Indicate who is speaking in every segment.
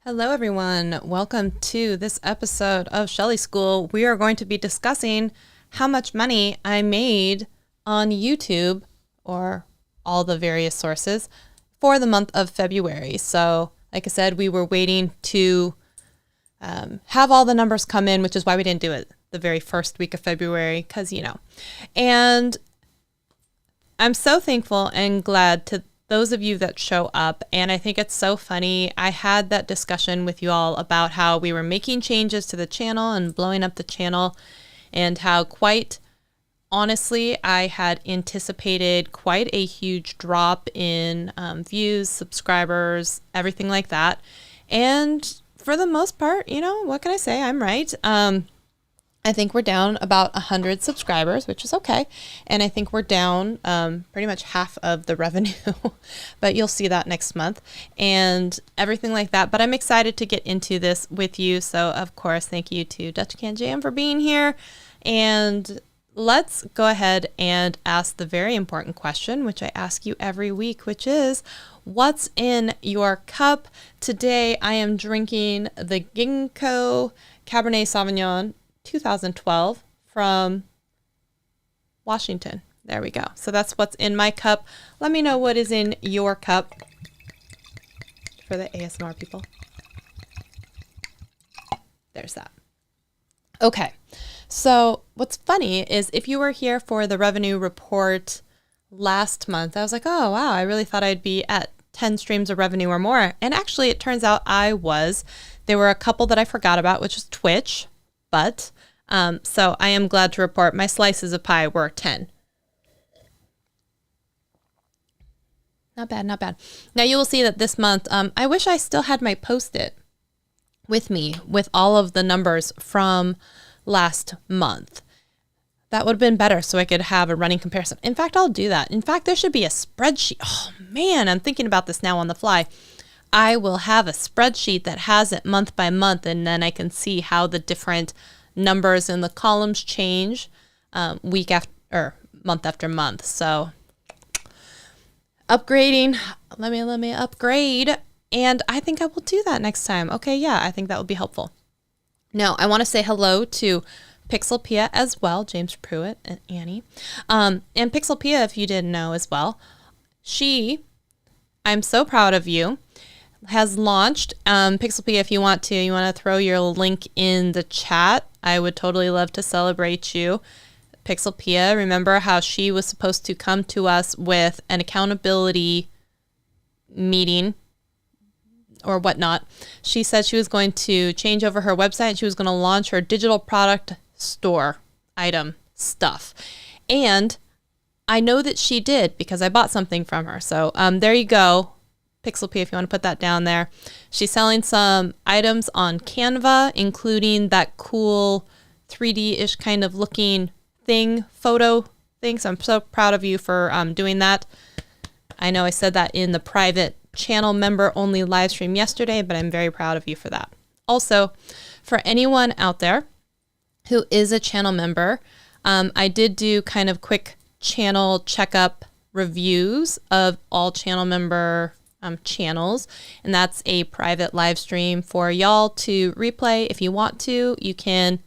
Speaker 1: Hello everyone, welcome to this episode of Shelly School. We are going to be discussing how much money I made on YouTube or all the various sources for the month of February. So like I said, we were waiting to have all the numbers come in, which is why we didn't do it the very first week of February, because and I'm so thankful and glad to those of you that show up. And I think it's so funny. I had that discussion with you all about how we were making changes to the channel and blowing up the channel, and how quite honestly, I had anticipated quite a huge drop in views, subscribers, everything like that. And for the most part, what can I say? I'm right. I think we're down about 100 subscribers, which is okay. And I think we're down pretty much half of the revenue, but you'll see that next month and everything like that. But I'm excited to get into this with you. So of course, thank you to Dutch Can Jam for being here. And let's go ahead and ask the very important question, which I ask you every week, which is, what's in your cup? Today, I am drinking the Ginkgo Cabernet Sauvignon 2012 from Washington. There we go. So that's what's in my cup. Let me know what is in your cup for the ASMR people. There's that. Okay. So what's funny is if you were here for the revenue report last month, I was like, oh, wow, I really thought I'd be at 10 streams of revenue or more. And actually, it turns out I was. There were a couple that I forgot about, which is Twitch. But so I am glad to report my slices of pie were 10. Not bad, not bad. Now you will see that this month, I wish I still had my Post-it with me with all of the numbers from last month. That would have been better so I could have a running comparison. In fact, I'll do that. In fact, there should be a spreadsheet. Oh man, I'm thinking about this now on the fly. I will have a spreadsheet that has it month by month, and then I can see how the different numbers in the columns change week after or month after month. So upgrading, let me upgrade, and I think I will do that next time. Okay, yeah, I think that would be helpful. Now, I want to say hello to Pixel Pia as well, James Pruitt and Annie. And Pixel Pia, if you didn't know as well, I'm so proud of you, has launched Pixelpia. If you want to throw your link in the chat. I would totally love to celebrate you. Pixelpia, remember how she was supposed to come to us with an accountability meeting or whatnot. She said she was going to change over her website and she was going to launch her digital product store item stuff. And I know that she did because I bought something from her. So there you go. Pixel P, if you want to put that down there. She's selling some items on Canva, including that cool 3D-ish kind of looking photo thing. So I'm so proud of you for doing that. I know I said that in the private channel member only live stream yesterday, but I'm very proud of you for that. Also, for anyone out there who is a channel member, I did do kind of quick channel checkup reviews of all channel member channels, and that's a private live stream for y'all to replay. If you want to, you can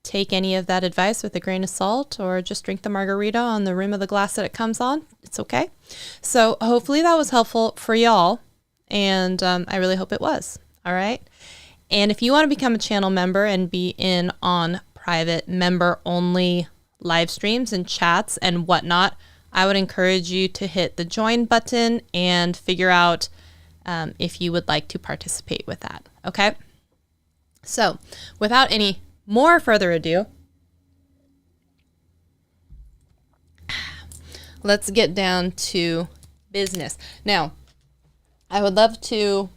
Speaker 1: take any of that advice with a grain of salt or just drink the margarita on the rim of the glass that it comes on. It's okay. So hopefully that was helpful for y'all, and I really hope it was. All right. And if you want to become a channel member and be in on private member only live streams and chats and whatnot, I would encourage you to hit the join button and figure out if you would like to participate with that. Okay. So without any more further ado, let's get down to business. Now, I would love to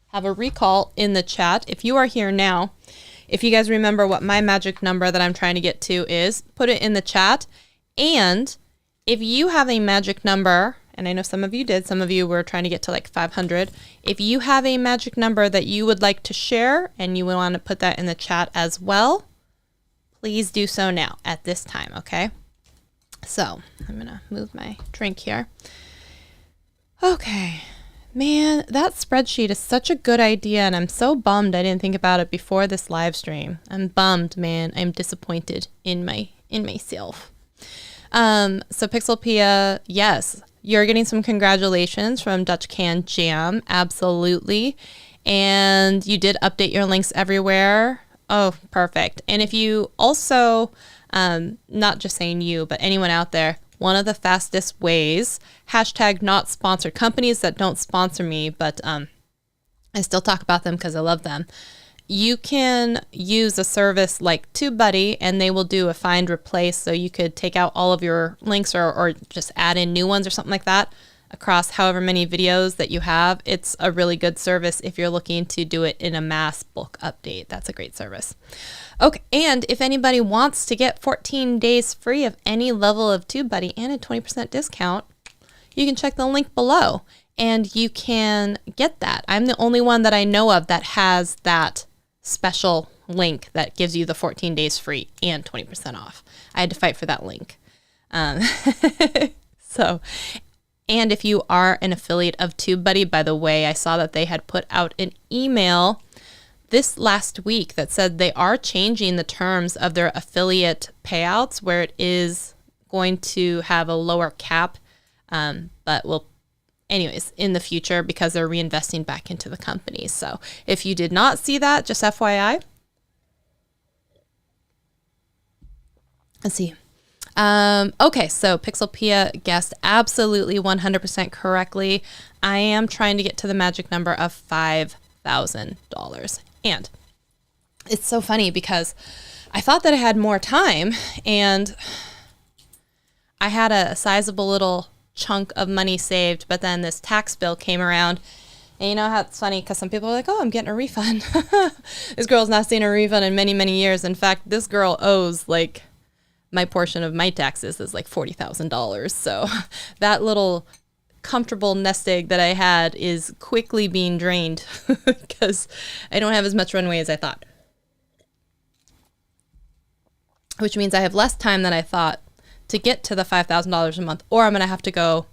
Speaker 1: have a recall in the chat. If you are here now, if you guys remember what my magic number that I'm trying to get to is, put it in the chat. And if you have a magic number, and I know some of you did, some of you were trying to get to like 500. If you have a magic number that you would like to share and you want to put that in the chat as well, please do so now at this time, okay? So I'm going to move my drink here. Okay. Man, that spreadsheet is such a good idea, and I'm so bummed I didn't think about it before this live stream. I'm bummed, man. I'm disappointed in myself. So Pixelpia, yes, you're getting some congratulations from Dutch Can Jam, absolutely. And you did update your links everywhere. Oh, perfect. And if you also, not just saying you, but anyone out there, one of the fastest ways, hashtag not sponsored, companies that don't sponsor me, but I still talk about them because I love them. You can use a service like TubeBuddy and they will do a find replace. So you could take out all of your links or just add in new ones or something like that across however many videos that you have. It's a really good service if you're looking to do it in a mass bulk update. That's a great service. Okay, and if anybody wants to get 14 days free of any level of TubeBuddy and a 20% discount, you can check the link below and you can get that. I'm the only one that I know of that has that special link that gives you the 14 days free and 20% off. I had to fight for that link. And if you are an affiliate of TubeBuddy, by the way, I saw that they had put out an email this last week that said they are changing the terms of their affiliate payouts where it is going to have a lower cap, but will anyways in the future because they're reinvesting back into the company. So if you did not see that, just FYI. Let's see. Okay, so Pixelpia guessed absolutely 100% correctly. I am trying to get to the magic number of $5,000. And it's so funny because I thought that I had more time and I had a sizable little chunk of money saved, but then this tax bill came around. And you know how it's funny because some people are like, oh, I'm getting a refund. This girl's not seen a refund in many, many years. In fact, this girl owes like my portion of my taxes is like $40,000. So that little comfortable nest egg that I had is quickly being drained because I don't have as much runway as I thought. Which means I have less time than I thought to get to the $5,000 a month, or I'm going to have to go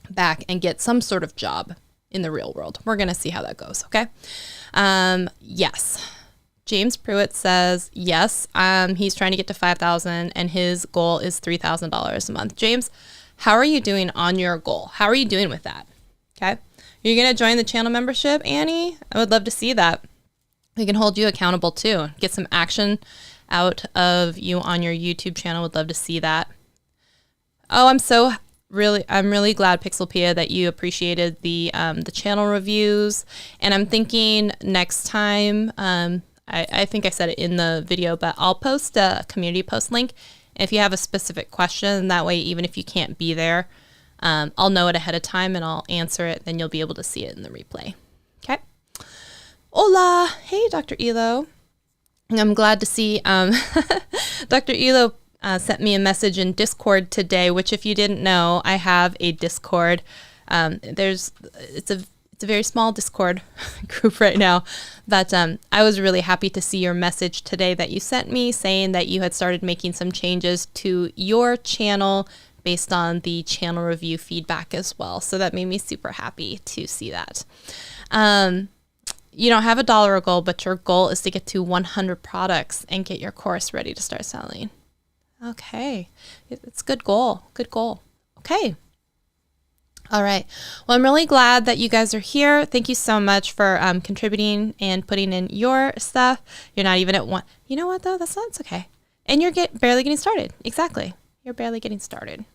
Speaker 1: back and get some sort of job in the real world. We're going to see how that goes, okay? Yes. James Pruitt says, yes, he's trying to get to $5,000 and his goal is $3,000 a month. James, how are you doing on your goal? How are you doing with that? Okay. You're going to join the channel membership, Annie? I would love to see that. We can hold you accountable too. Get some action out of you on your YouTube channel. Would love to see that. Oh, I'm really glad, Pixelpia, that you appreciated the channel reviews. And I'm thinking next time, I think I said it in the video, but I'll post a community post link. If you have a specific question, that way, even if you can't be there, I'll know it ahead of time and I'll answer it. Then you'll be able to see it in the replay. Okay. Hola. Hey, Dr. Elo. I'm glad to see Dr. Elo sent me a message in Discord today, which if you didn't know, I have a Discord. It's a very small Discord group right now, but I was really happy to see your message today that you sent me saying that you had started making some changes to your channel based on the channel review feedback as well. So that made me super happy to see that. You don't have a dollar goal, but your goal is to get to 100 products and get your course ready to start selling. Okay. It's a good goal. Good goal. Okay. All right. Well, I'm really glad that you guys are here. Thank you so much for contributing and putting in your stuff. You're not even at one. You know what, though? That's okay. And you're barely getting started. Exactly. You're barely getting started.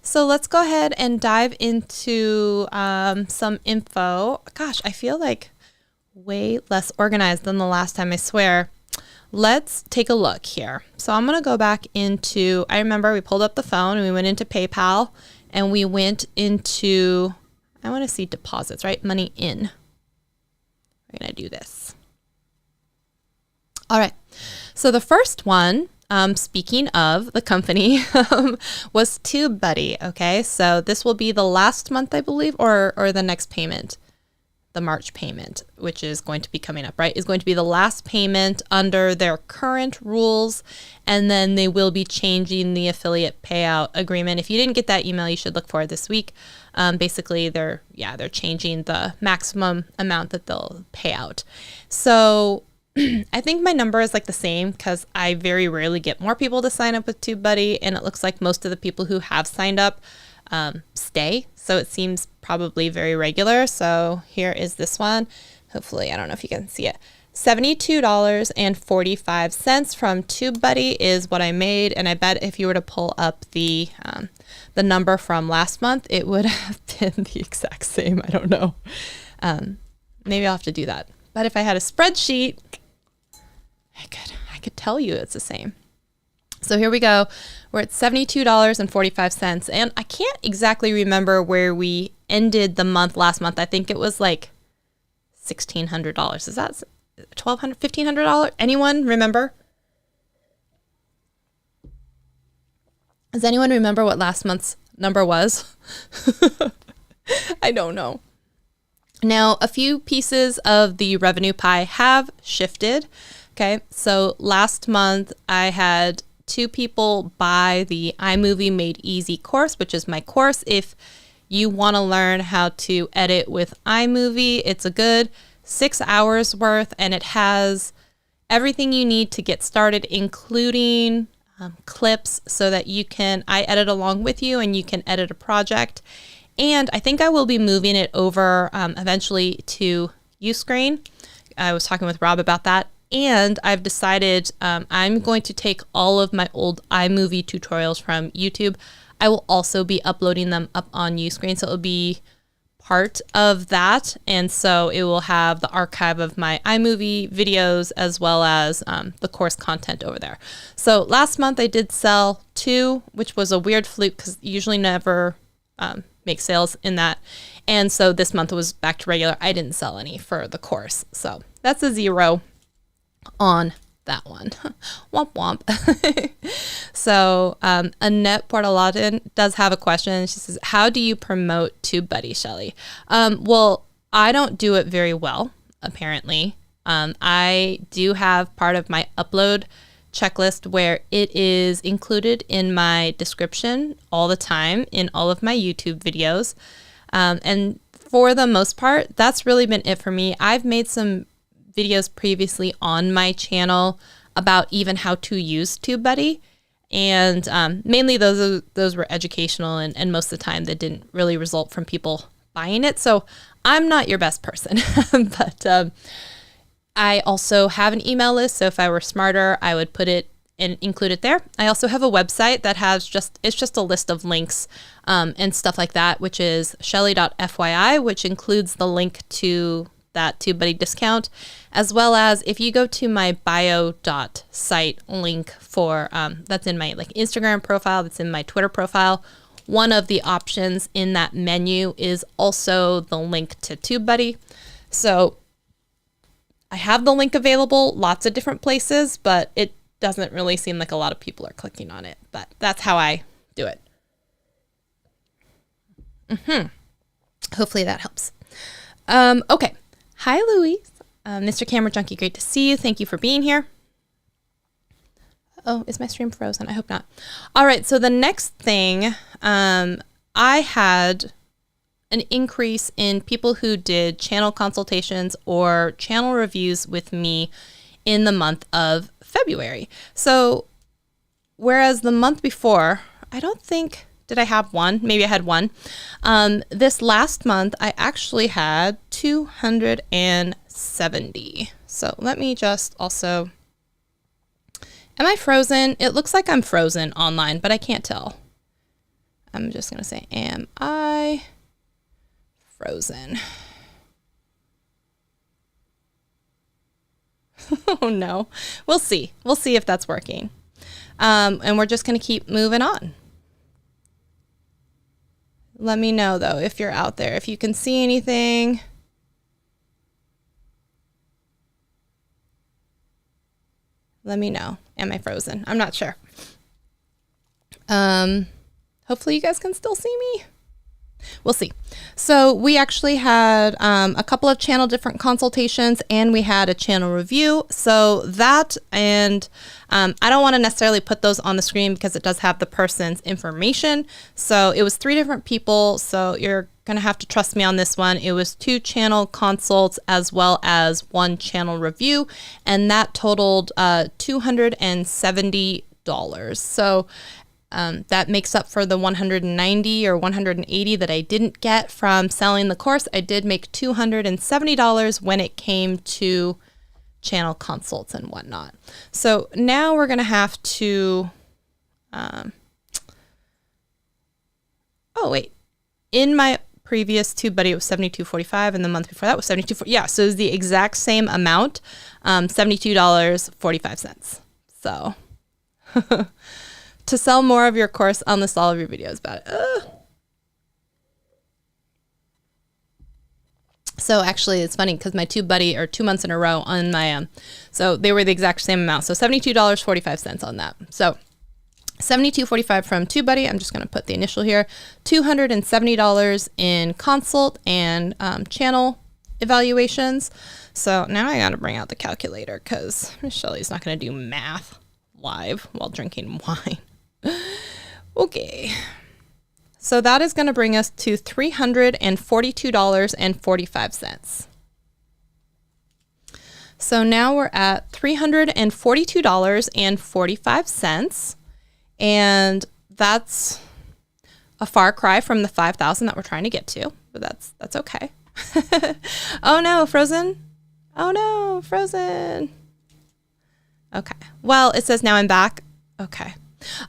Speaker 1: So let's go ahead and dive into some info. Gosh, I feel like way less organized than the last time, I swear. Let's take a look here. So I'm going to go back into, I remember we pulled up the phone and we went into PayPal and we went into, I want to see deposits, right? Money in. We're going to do this. All right. So the first one, speaking of the company, was TubeBuddy. Okay. So this will be the last month, I believe, or the next payment. the March payment, which is going to be coming up, right, is going to be the last payment under their current rules. And then they will be changing the affiliate payout agreement. If you didn't get that email, you should look for it this week. Basically, they're changing the maximum amount that they'll pay out. So I think my number is like the same because I very rarely get more people to sign up with TubeBuddy, and it looks like most of the people who have signed up stay. So it seems probably very regular. So here is this one. Hopefully, I don't know if you can see it. $72.45 from TubeBuddy is what I made. And I bet if you were to pull up the number from last month, it would have been the exact same. I don't know. Maybe I'll have to do that. But if I had a spreadsheet, I could tell you it's the same. So here we go. We're at $72.45. And I can't exactly remember where we ended the month last month. I think it was like $1,600. Is that $1,200, $1,500? Anyone remember? Does anyone remember what last month's number was? I don't know. Now, a few pieces of the revenue pie have shifted. Okay, so last month I had 2 people buy the iMovie Made Easy course, which is my course. If you want to learn how to edit with iMovie, it's a good 6 hours worth, and it has everything you need to get started, including clips so that I edit along with you and you can edit a project. And I think I will be moving it over eventually to Uscreen. I was talking with Rob about that. And I've decided I'm going to take all of my old iMovie tutorials from YouTube. I will also be uploading them up on Uscreen, so it'll be part of that. And so it will have the archive of my iMovie videos as well as the course content over there. So last month I did sell 2, which was a weird fluke because usually never make sales in that. And so this month it was back to regular. I didn't sell any for the course. So that's a 0 on that one. Womp womp. So Annette Portalatin does have a question. She says, how do you promote TubeBuddy, Shelly? Well, I don't do it very well, apparently. I do have part of my upload checklist where it is included in my description all the time in all of my YouTube videos. And for the most part, that's really been it for me. I've made some videos previously on my channel about even how to use TubeBuddy, and mainly those were educational, and most of the time that didn't really result from people buying it. So I'm not your best person, but I also have an email list. So if I were smarter, I would put it and include it there. I also have a website that has it's just a list of links and stuff like that, which is shelly.fyi, which includes the link to that TubeBuddy discount, as well as if you go to my bio.site link for that's in my Instagram profile, that's in my Twitter profile, one of the options in that menu is also the link to TubeBuddy. So I have the link available lots of different places, but it doesn't really seem like a lot of people are clicking on it, but that's how I do it. Hopefully that helps. Okay. Hi, Louise. Mr. Camera Junkie, great to see you. Thank you for being here. Oh, is my stream frozen? I hope not. All right, so the next thing, I had an increase in people who did channel consultations or channel reviews with me in the month of February. So whereas the month before, I don't think... Did I have one? Maybe I had one. This last month, I actually had 270. So let me just also... Am I frozen? It looks like I'm frozen online, but I can't tell. I'm just going to say, am I frozen? Oh, no. We'll see. We'll see if that's working. And we're just going to keep moving on. Let me know, though, if you're out there, if you can see anything. Let me know. Am I frozen? I'm not sure. Hopefully you guys can still see me. We'll see. So we actually had a couple of channel different consultations, and we had a channel review. So that, and I don't want to necessarily put those on the screen because it does have the person's information. So it was 3 different people. So you're going to have to trust me on this one. It was 2 channel consults as well as 1 channel review, and that totaled $270. So that makes up for the 190 or 180 that I didn't get from selling the course. I did make $270 when it came to channel consults and whatnot. So now we're going to have to, oh wait, in my previous TubeBuddy it was $72.45, and the month before that was $72.40. Yeah, so it was the exact same amount, $72.45. So to sell more of your course, I'll list all of your videos about it. So actually, it's funny because my TubeBuddy are 2 months in a row on my, so they were the exact same amount. So $72.45 on that. So $72.45 from TubeBuddy. I'm just going to put the initial here. $270 in consult and channel evaluations. So now I got to bring out the calculator because Miss Shelly's not going to do math live while drinking wine. Okay, so that is going to bring us to $342.45. So now we're at $342.45, and that's a far cry from the 5,000 that we're trying to get to, but that's okay. Oh no, Frozen. Oh no, Frozen. Okay, well, it says now I'm back. Okay.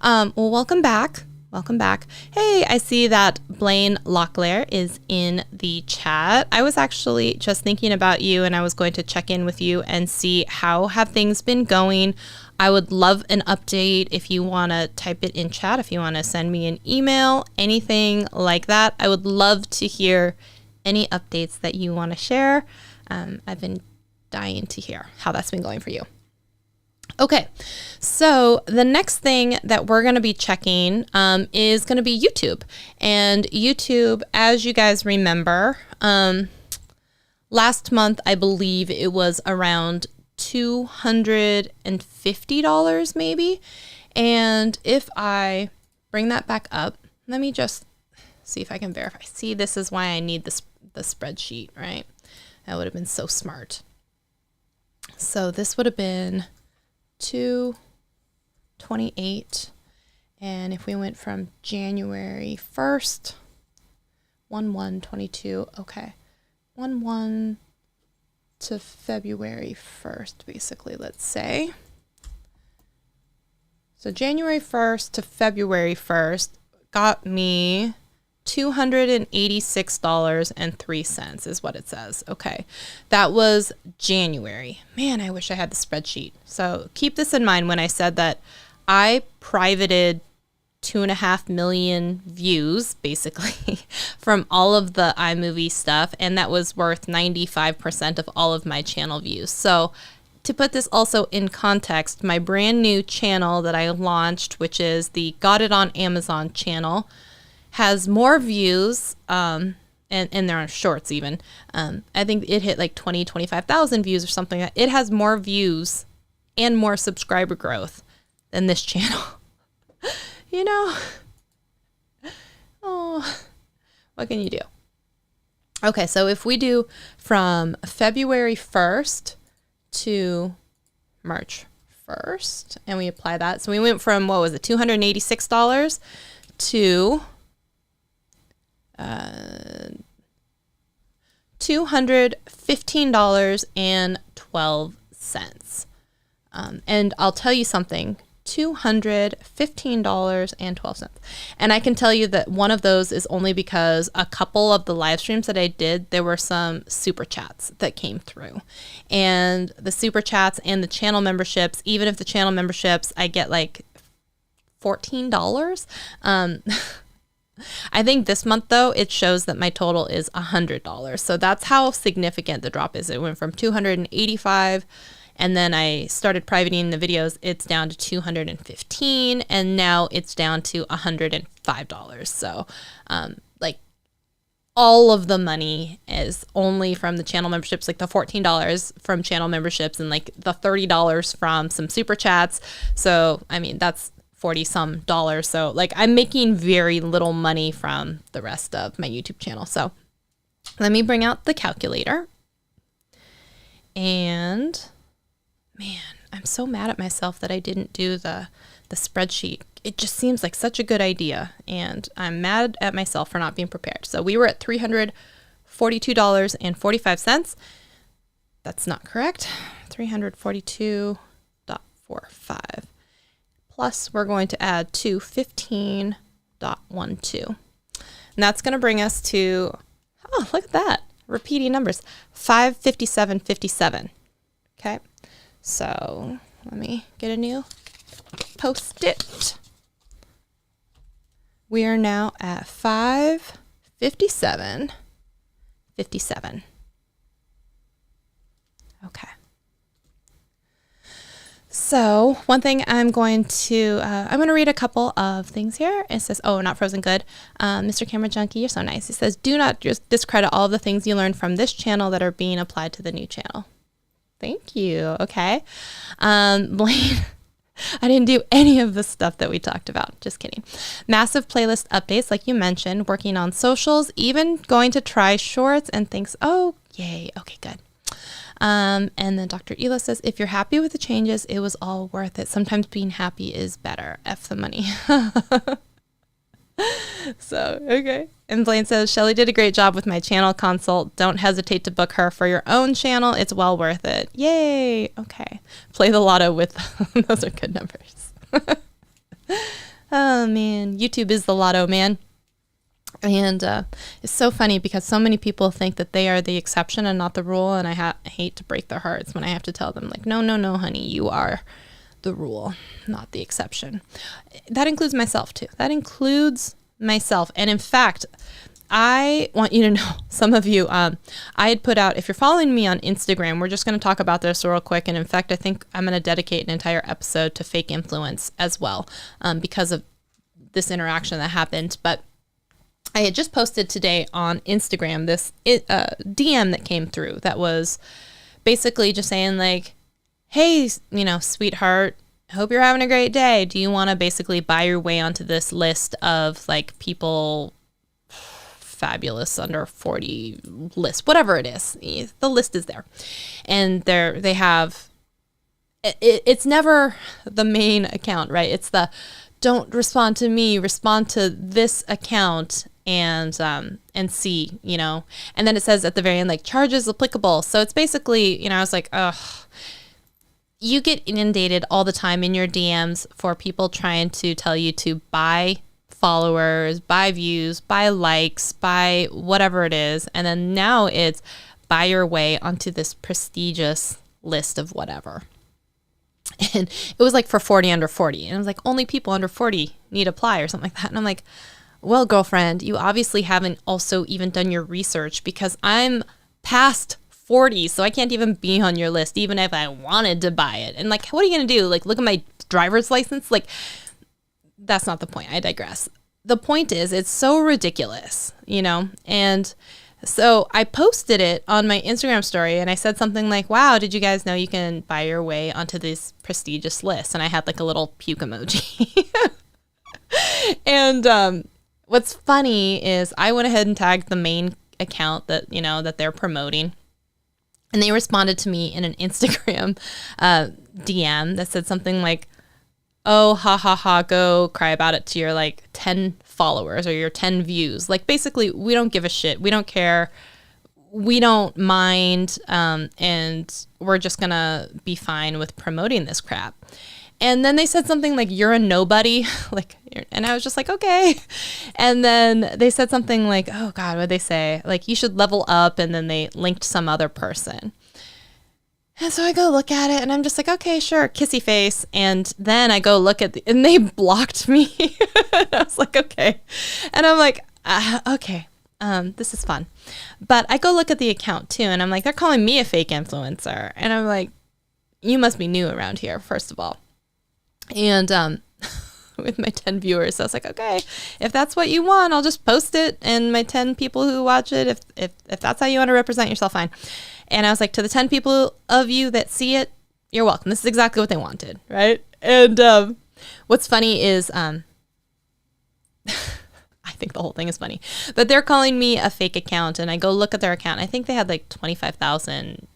Speaker 1: Well, welcome back. Welcome back. Hey, I see that Blaine Locklear is in the chat. I was actually just thinking about you, and I was going to check in with you and see how have things been going. I would love an update if you want to type it in chat, if you want to send me an email, anything like that. I would love to hear any updates that you want to share. I've been dying to hear how that's been going for you. Okay, so the next thing that we're going to be checking is going to be YouTube. And YouTube, as you guys remember, last month, I believe it was around $250 maybe. And if I bring that back up, let me just see if I can verify. See, this is why I need the spreadsheet, right? That would have been so smart. So this would have been 228, and if we went from January 1st, 1/1/22, okay, 1/1 to February 1st, basically, let's say. So January 1st to February 1st got me $286.03 is what it says. Okay, that was January. Man, I wish I had the spreadsheet. So keep this in mind when I said that I privated 2.5 million views, basically, from all of the iMovie stuff, and that was worth 95% of all of my channel views. So to put this also in context, my brand new channel that I launched, which is the Got It on Amazon channel, has more views, and there are shorts even. I think it hit like 25,000 views or something. It has more views and more subscriber growth than this channel. You know, oh, what can you do? Okay, so if we do from February 1st to March 1st, and we apply that. So we went from, what was it, $286 to $215.12. And I'll tell you something, $215.12. And I can tell you that one of those is only because a couple of the live streams that I did, there were some super chats that came through. And the super chats and the channel memberships, even if the channel memberships, I get like $14. I think this month, though, it shows that my total is $100. So that's how significant the drop is. It went from 285, and then I started privating the videos. It's down to 215, and now it's down to $105. So, like, all of the money is only from the channel memberships, like the $14 from channel memberships and like the $30 from some super chats. So, I mean, that's 40 some dollars. So like I'm making very little money from the rest of my YouTube channel. So let me bring out the calculator. And man, I'm so mad at myself that I didn't do the spreadsheet. It just seems like such a good idea, and I'm mad at myself for not being prepared. So we were at $342.45. That's not correct. 342.45. Plus we're going to add 215.12. And that's going to bring us to, oh, look at that. Repeating numbers. 557.57. Okay. So let me get a new Post-it. We are now at 557.57. Okay. So one thing I'm going to read a couple of things here. It says, oh, not frozen good. Mr. Camera Junkie, you're so nice. He says, do not just discredit all of the things you learned from this channel that are being applied to the new channel. Thank you. Okay. Blaine, I didn't do any of the stuff that we talked about. Just kidding. Massive playlist updates, like you mentioned, working on socials, even going to try shorts and things. Oh, yay. Okay, good. And then Dr. Ela says, if you're happy with the changes, it was all worth it. Sometimes being happy is better. F the money. So, okay. And Blaine says, Shelly did a great job with my channel consult. Don't hesitate to book her for your own channel. It's well worth it. Yay. Okay. Play the lotto with, those are good numbers. Oh man. YouTube is the lotto, man. And it's so funny because so many people think that they are the exception and not the rule. And I hate to break their hearts when I have to tell them like, no, honey, you are the rule, not the exception. That includes myself too. That includes myself. And in fact, I want you to know, some of you, I had put out, if you're following me on Instagram, we're just going to talk about this real quick. And in fact, I think I'm going to dedicate an entire episode to fake influence as well, because of this interaction that happened. But I had just posted today on Instagram this DM that came through that was basically just saying like, hey, sweetheart, hope you're having a great day. Do you want to basically buy your way onto this list of like people fabulous under 40 list, whatever it is. The list is there. And they have, it's never the main account, right? It's the don't respond to me, respond to this account and see, and then it says at the very end, like charges applicable. So it's basically, I was like, ugh. You get inundated all the time in your DMs for people trying to tell you to buy followers, buy views, buy likes, buy whatever it is. And then now it's buy your way onto this prestigious list of whatever. And it was like for 40 under 40. And I was like, only people under 40 need apply or something like that. And I'm like, well, girlfriend, you obviously haven't also even done your research because I'm past 40, so I can't even be on your list, even if I wanted to buy it. And like, what are you going to do? Like, look at my driver's license? Like, that's not the point. I digress. The point is, it's so ridiculous, And so I posted it on my Instagram story and I said something like, wow, did you guys know you can buy your way onto this prestigious list? And I had like a little puke emoji. And what's funny is I went ahead and tagged the main account that, that they're promoting. And they responded to me in an Instagram DM that said something like, oh, ha, ha, ha, go cry about it to your like 10 followers or your 10 views. Like basically, we don't give a shit. We don't care. We don't mind. And we're just going to be fine with promoting this crap. And then they said something like, you're a nobody. And I was just like, okay. And then they said something like, oh God, what'd they say? Like, you should level up. And then they linked some other person. And so I go look at it and I'm just like, okay, sure, kissy face. And then I go look at and they blocked me. And I was like, okay. And I'm like, okay, this is fun. But I go look at the account too. And I'm like, they're calling me a fake influencer. And I'm like, you must be new around here, first of all. And with my 10 viewers. So I was like, okay, if that's what you want, I'll just post it. And my 10 people who watch it, if that's how you want to represent yourself, fine. And I was like, to the 10 people of you that see it, you're welcome. This is exactly what they wanted, right? And what's funny is, I think the whole thing is funny, but they're calling me a fake account, and I go look at their account. I think they had like 25,000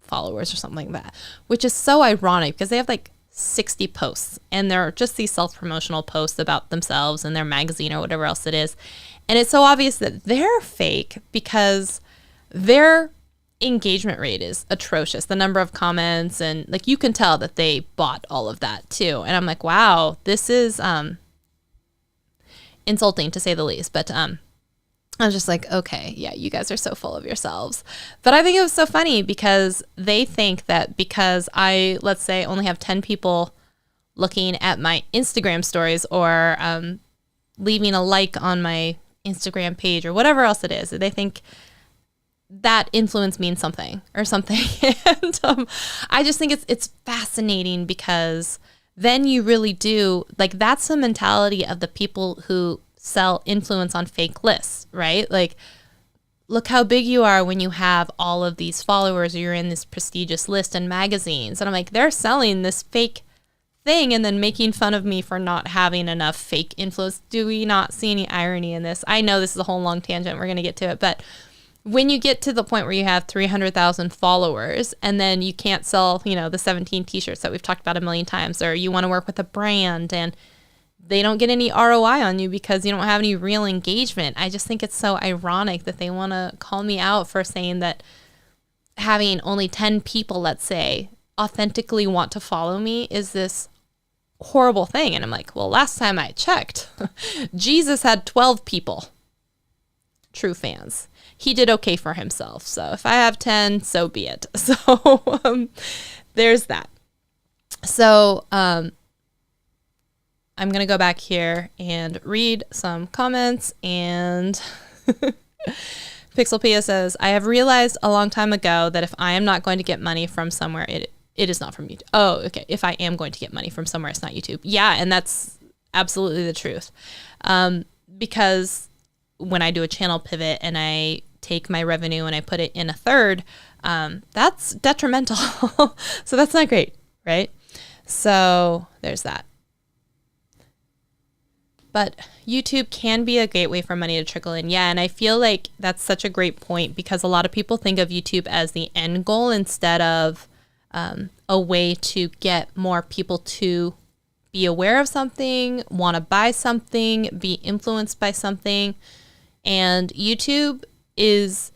Speaker 1: followers or something like that, which is so ironic because they have like 60 posts, and they're just these self-promotional posts about themselves and their magazine or whatever else it is. And it's so obvious that they're fake because their engagement rate is atrocious. The number of comments, and like you can tell that they bought all of that too. And I'm like, wow, this is insulting to say the least. But I was just like, okay, yeah, you guys are so full of yourselves. But I think it was so funny because they think that because I, let's say, only have 10 people looking at my Instagram stories or leaving a like on my Instagram page or whatever else it is, they think that influence means something or something. And I just think it's fascinating because then you really do, like, that's the mentality of the people who sell influence on fake lists, right? Like, look how big you are when you have all of these followers, or you're in this prestigious list in magazines. And I'm like, they're selling this fake thing and then making fun of me for not having enough fake influence. Do we not see any irony in this? I know this is a whole long tangent. We're going to get to it, but when you get to the point where you have 300,000 followers and then you can't sell, the 17 t-shirts that we've talked about a million times, or you want to work with a brand and they don't get any ROI on you because you don't have any real engagement. I just think it's so ironic that they want to call me out for saying that having only 10 people, let's say, authentically want to follow me is this horrible thing. And I'm like, well, last time I checked, Jesus had 12 people, true fans. He did okay for himself. So if I have 10, so be it. So there's that. So I'm going to go back here and read some comments. And Pixelpia says, I have realized a long time ago that if I am not going to get money from somewhere, it is not from YouTube. Oh, okay. If I am going to get money from somewhere, it's not YouTube. Yeah, and that's absolutely the truth. Because when I do a channel pivot and I take my revenue and I put it in a third, that's detrimental. So that's not great, right? So there's that. But YouTube can be a gateway for money to trickle in. Yeah, and I feel like that's such a great point because a lot of people think of YouTube as the end goal instead of a way to get more people to be aware of something, want to buy something, be influenced by something. And YouTube is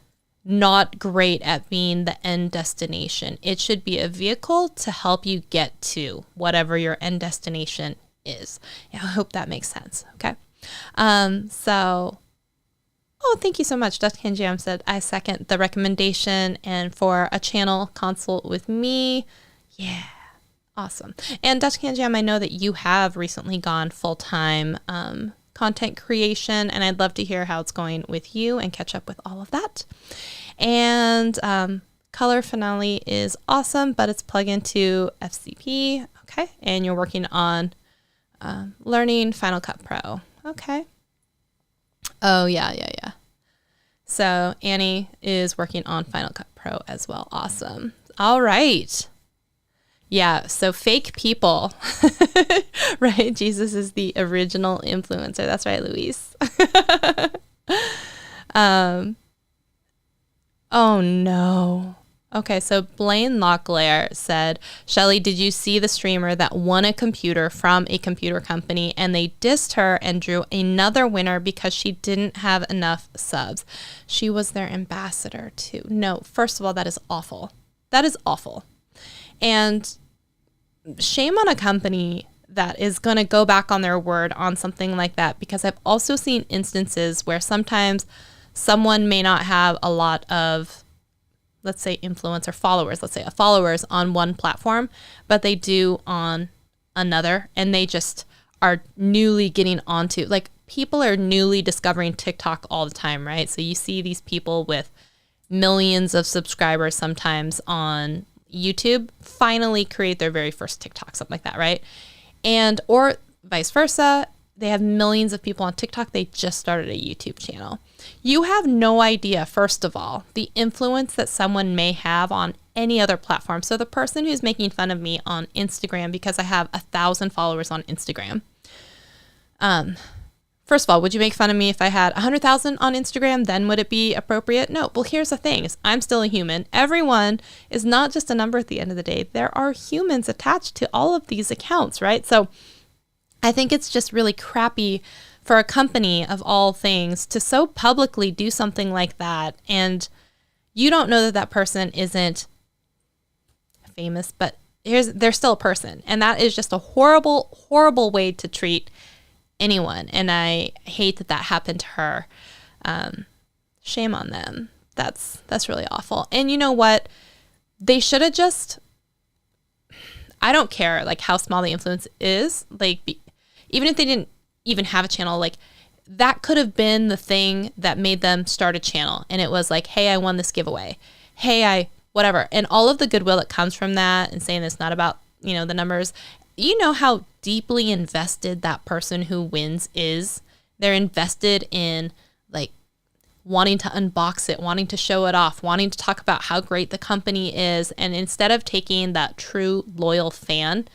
Speaker 1: not great at being the end destination. It should be a vehicle to help you get to whatever your end destination is. Yeah, I hope that makes sense. Okay. Oh, thank you so much. Dustin Jam said, I second the recommendation and for a channel consult with me. Yeah. Awesome. And Dustin Jam, I know that you have recently gone full-time content creation, and I'd love to hear how it's going with you and catch up with all of that. And Color Finale is awesome, but it's plug into FCP. Okay. And you're working on learning Final Cut Pro. Okay. Oh, yeah. So Annie is working on Final Cut Pro as well. Awesome. All right. Yeah, so fake people, right? Jesus is the original influencer. That's right, Luis. Oh, no. Okay, so Blaine Locklear said, Shelly, did you see the streamer that won a computer from a computer company and they dissed her and drew another winner because she didn't have enough subs? She was their ambassador too. No, first of all, that is awful. That is awful. And shame on a company that is going to go back on their word on something like that, because I've also seen instances where sometimes someone may not have a lot of, let's say, influence or followers, let's say followers on one platform, but they do on another, and they just are newly getting onto, like, people are newly discovering TikTok all the time, right? So you see these people with millions of subscribers sometimes on YouTube finally create their very first TikTok, something like that, right? And or vice versa. They have millions of people on TikTok. They just started a YouTube channel. You have no idea, first of all, the influence that someone may have on any other platform. So the person who's making fun of me on Instagram because I have 1,000 followers on Instagram. First of all, would you make fun of me if I had 100,000 on Instagram? Then would it be appropriate? No. Well, here's the thing is I'm still a human. Everyone is not just a number at the end of the day. There are humans attached to all of these accounts, right? So I think it's just really crappy for a company of all things to so publicly do something like that. And you don't know that that person isn't famous, but they're still a person. And that is just a horrible, horrible way to treat anyone. And I hate that that happened to her. Shame on them. That's really awful. And you know what? They should have just, I don't care like how small the influence is. Like even if they didn't even have a channel, like that could have been the thing that made them start a channel. And it was like, hey, I won this giveaway. Hey, whatever. And all of the goodwill that comes from that and saying it's not about, the numbers, you know how deeply invested that person who wins is. They're invested in like wanting to unbox it, wanting to show it off, wanting to talk about how great the company is. And instead of taking that true loyal fan,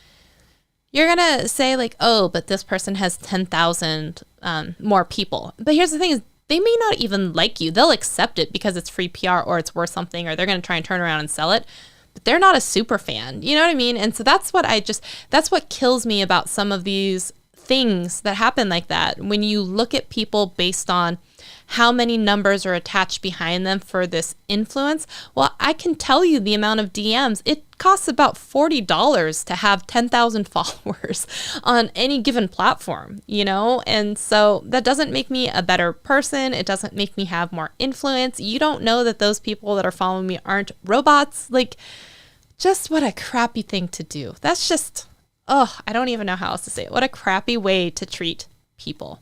Speaker 1: you're going to say like, oh, but this person has 10,000 more people. But here's the thing is they may not even like you. They'll accept it because it's free PR or it's worth something or they're going to try and turn around and sell it. But they're not a super fan. You know what I mean? And so that's what kills me about some of these things that happen like that. When you look at people based on how many numbers are attached behind them for this influence, well, I can tell you the amount of DMs. It costs about $40 to have 10,000 followers on any given platform, And so that doesn't make me a better person. It doesn't make me have more influence. You don't know that those people that are following me aren't robots. Like, just what a crappy thing to do. That's just, I don't even know how else to say it. What a crappy way to treat people.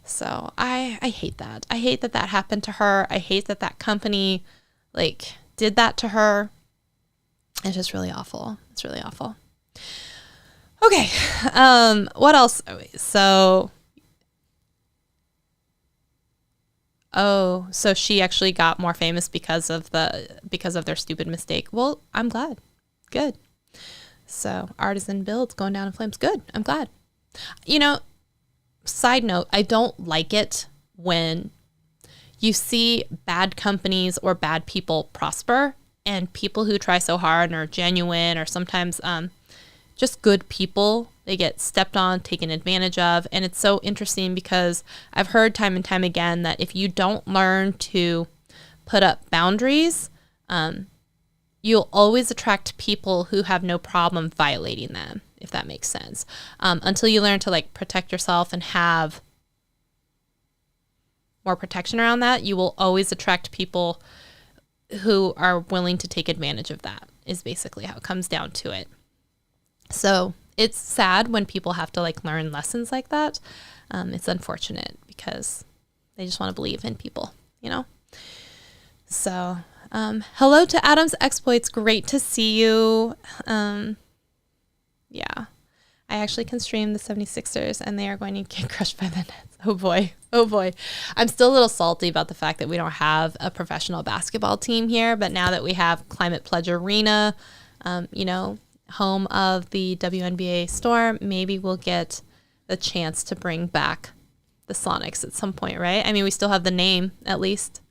Speaker 1: So I hate that. I hate that that happened to her. I hate that that company did that to her. It's just really awful. It's really awful. Okay. What else? So she actually got more famous because of their stupid mistake. Well, I'm glad. Good. So Artisan Builds going down in flames. Good. I'm glad. Side note, I don't like it when you see bad companies or bad people prosper and people who try so hard and are genuine or sometimes just good people, they get stepped on, taken advantage of. And it's so interesting because I've heard time and time again that if you don't learn to put up boundaries, you'll always attract people who have no problem violating them, if that makes sense. Until you learn to protect yourself and have more protection around that, you will always attract people who are willing to take advantage of that, is basically how it comes down to it. So it's sad when people have to learn lessons like that. It's unfortunate because they just want to believe in people, So hello to Adam's Exploits. Great to see you. Yeah, I actually can stream the 76ers and they are going to get crushed by the Nets. Oh boy. Oh boy. I'm still a little salty about the fact that we don't have a professional basketball team here, but now that we have Climate Pledge Arena, home of the WNBA Storm, maybe we'll get the chance to bring back the Sonics at some point, right? I mean, we still have the name, at least.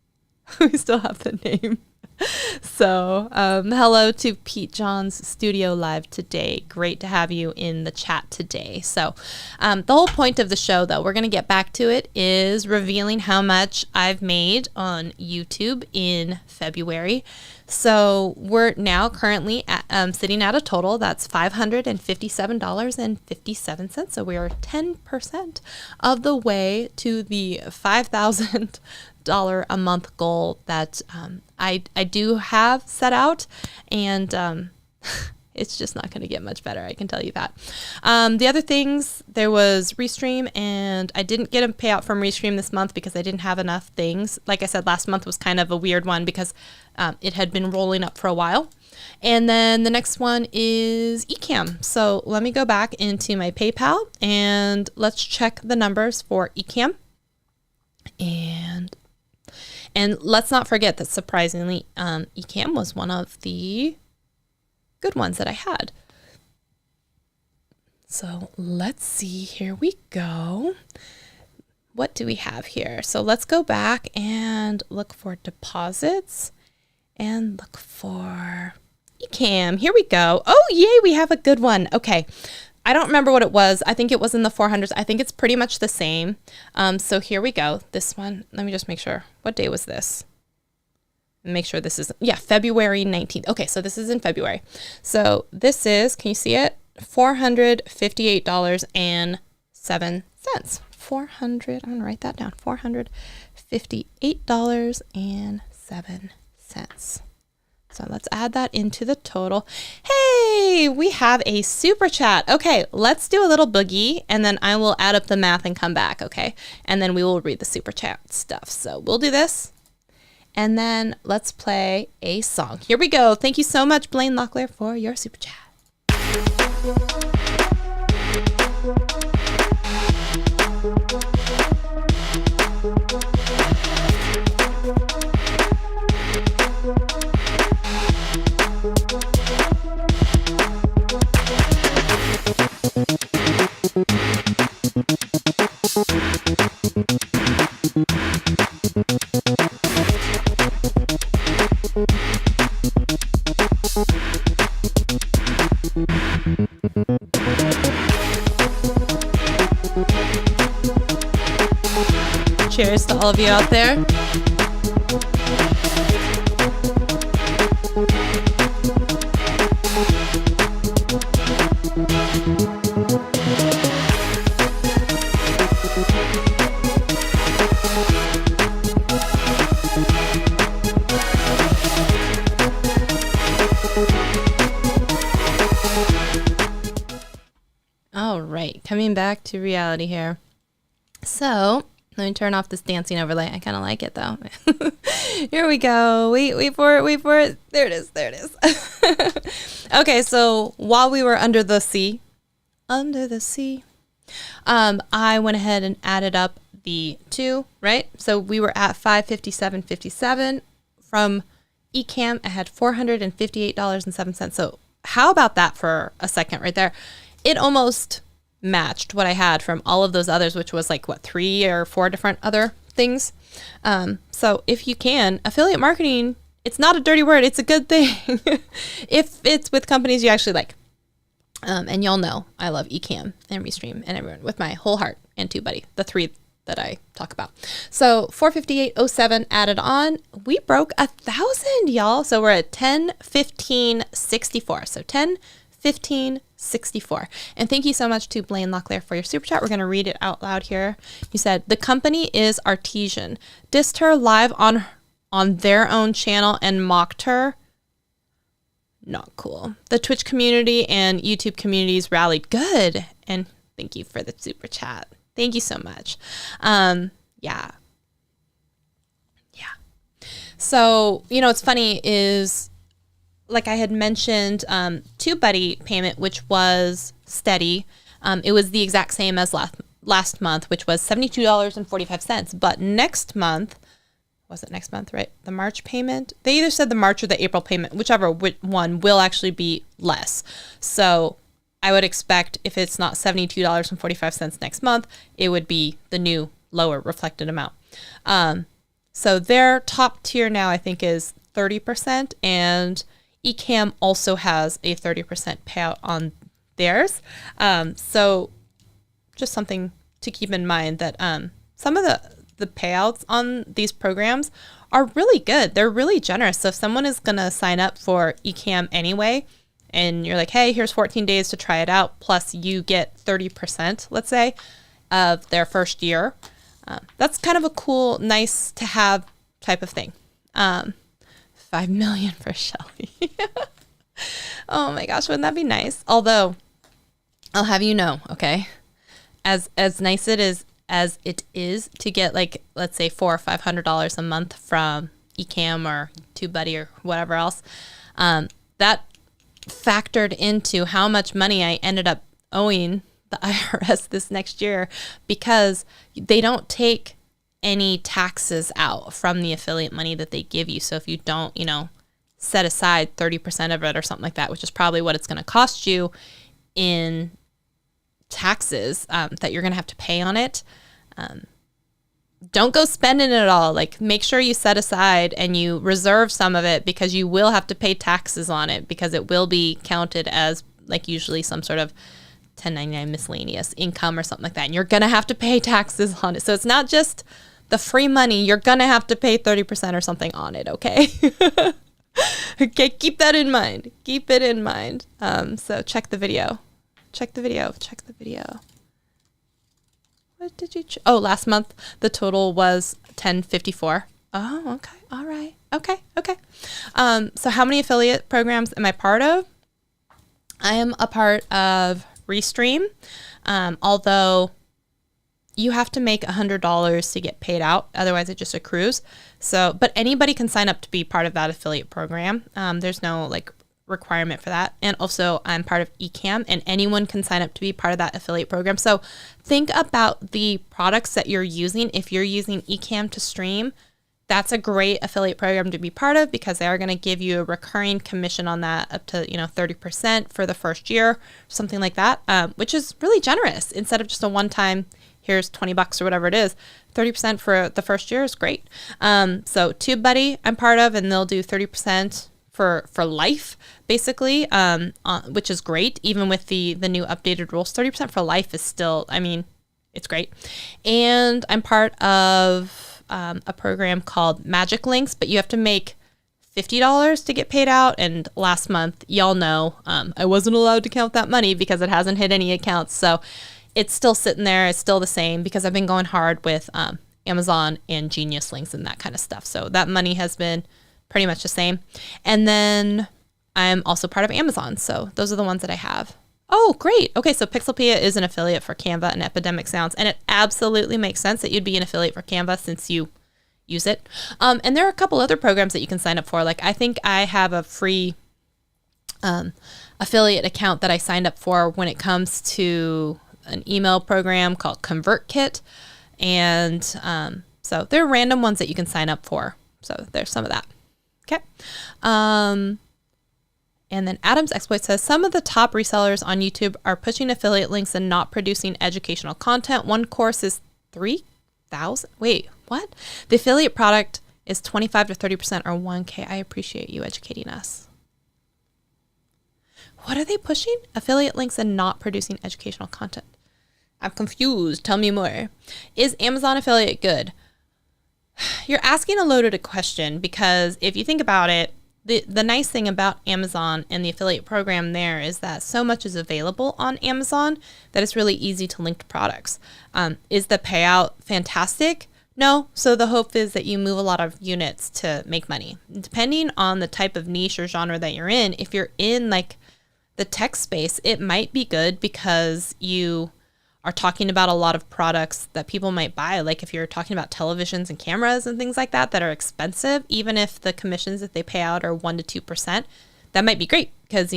Speaker 1: We still have the name. So hello to Pete John's Studio Live today. Great to have you in the chat today. So the whole point of the show, though, we're going to get back to it, is revealing how much I've made on YouTube in February. So we're now currently sitting at a total that's $557.57. So we are 10% of the way to the $5,000 a month goal that I do have set out, and It's just not going to get much better. I can tell you that. The other things, there was Restream, and I didn't get a payout from Restream this month because I didn't have enough things. Like I said, last month was kind of a weird one because it had been rolling up for a while. And then the next one is Ecamm. So let me go back into my PayPal and let's check the numbers for Ecamm. And let's not forget that surprisingly, Ecamm was one of the good ones that I had. So let's see, here we go. What do we have here? So let's go back and look for deposits and look for Ecamm. Here we go. Oh, yay, we have a good one. Okay. I don't remember what it was. I think it was in the 400s. I think it's pretty much the same. So here we go. This one, let me just make sure. What day was this? Make sure this is, yeah, February 19th. Okay, so this is in February. So this is, can you see it? $458.07. I'm going to write that down. $458.07. So let's add that into the total. Hey, we have a super chat. Okay, let's do a little boogie and then I will add up the math and come back, okay? And then we will read the super chat stuff. So we'll do this and then let's play a song. Here we go. Thank you so much, Blaine Locklear, for your super chat. Cheers to all of you out there. All right, coming back to reality here. So let me turn off this dancing overlay. I kind of like it though. Here we go. Wait for it. There it is. Okay, so while we were under the sea, I went ahead and added up the two, right? So we were at $557.57 from Ecamm. I had $458.07. So how about that for a second right there? It almost matched what I had from all of those others, which was like, what, 3 or 4 different other things. So if you can, affiliate marketing, it's not a dirty word. It's a good thing. If it's with companies you actually like. And y'all know I love Ecamm and Restream and everyone with my whole heart, and TubeBuddy, the 3 that I talk about. So 458.07 added on, we broke 1,000, y'all. So we're at 1015.64. So 1015.64. And thank you so much to Blaine Locklear for your super chat. We're going to read it out loud here. You said, the company is Artesian. Dissed her live on their own channel and mocked her. Not cool. The Twitch community and YouTube communities rallied. Good. And thank you for the super chat. Thank you so much. Yeah. So, you know, what's funny is, like I had mentioned, TubeBuddy payment, which was steady. It was the exact same as last month, which was $72.45. But next month, was it next month, right? The March payment? They either said the March or the April payment, whichever one will actually be less. So I would expect if it's not $72.45 next month, it would be the new lower reflected amount. So their top tier now, I think, is 30%, and Ecamm also has a 30% payout on theirs. So just something to keep in mind that some of the payouts on these programs are really good. They're really generous. So if someone is going to sign up for Ecamm anyway, and you're like, hey, here's 14 days to try it out, plus you get 30%, let's say, of their first year. That's kind of a cool, nice to have type of thing. $5 million for Shelly. Oh my gosh, wouldn't that be nice? Although, I'll have you know, okay, as nice as it is to get like, let's say $400 or $500 a month from Ecamm or TubeBuddy or whatever else, that factored into how much money I ended up owing the IRS this next year, because they don't take any taxes out from the affiliate money that they give you. So if you don't, set aside 30% of it or something like that, which is probably what it's going to cost you in taxes that you're going to have to pay on it, don't go spending it all. Like, make sure you set aside and you reserve some of it, because you will have to pay taxes on it, because it will be counted as like usually some sort of 1099 miscellaneous income or something like that. And you're going to have to pay taxes on it. So it's not just the free money. You're going to have to pay 30% or something on it. Okay. Okay. Keep that in mind. Keep it in mind. So check the video. Check the video. Check the video. What did you? Last month the total was $10.54. Oh, okay. All right. Okay. Okay. So how many affiliate programs am I part of? I am a part of Restream, although you have to make $100 to get paid out. Otherwise it just accrues. So, but anybody can sign up to be part of that affiliate program. There's no like requirement for that. And also I'm part of Ecamm, and anyone can sign up to be part of that affiliate program. So think about the products that you're using. If you're using Ecamm to stream, that's a great affiliate program to be part of, because they are going to give you a recurring commission on that up to 30% for the first year, something like that, which is really generous. Instead of just a one-time, here's $20 or whatever it is, 30% for the first year is great. So TubeBuddy I'm part of, and they'll do 30% for life, basically, which is great. Even with the new updated rules, 30% for life is still, it's great. And I'm part of a program called Magic Links, but you have to make $50 to get paid out. And last month, y'all know, I wasn't allowed to count that money because it hasn't hit any accounts. So it's still sitting there. It's still the same, because I've been going hard with Amazon and Genius Links and that kind of stuff. So that money has been pretty much the same. And then I'm also part of Amazon. So those are the ones that I have. Oh, great. Okay, so Pixelpia is an affiliate for Canva and Epidemic Sounds, and it absolutely makes sense that you'd be an affiliate for Canva since you use it. And there are a couple other programs that you can sign up for. Like, I think I have a free affiliate account that I signed up for when it comes to an email program called ConvertKit. And so there are random ones that you can sign up for. So there's some of that. Okay. And then Adam's Exploit says, some of the top resellers on YouTube are pushing affiliate links and not producing educational content. One course is 3,000. Wait, what? The affiliate product is 25 to 30% or 1K. I appreciate you educating us. What are they pushing? Affiliate links and not producing educational content. I'm confused. Tell me more. Is Amazon affiliate good? You're asking a loaded question, because if you think about it, the nice thing about Amazon and the affiliate program there is that so much is available on Amazon that it's really easy to link to products. Is the payout fantastic? No. So the hope is that you move a lot of units to make money. Depending on the type of niche or genre that you're in, if you're in like the tech space, it might be good because you are talking about a lot of products that people might buy. Like if you're talking about televisions and cameras and things like that are expensive, even if the commissions that they pay out are 1% to 2%, that might be great because,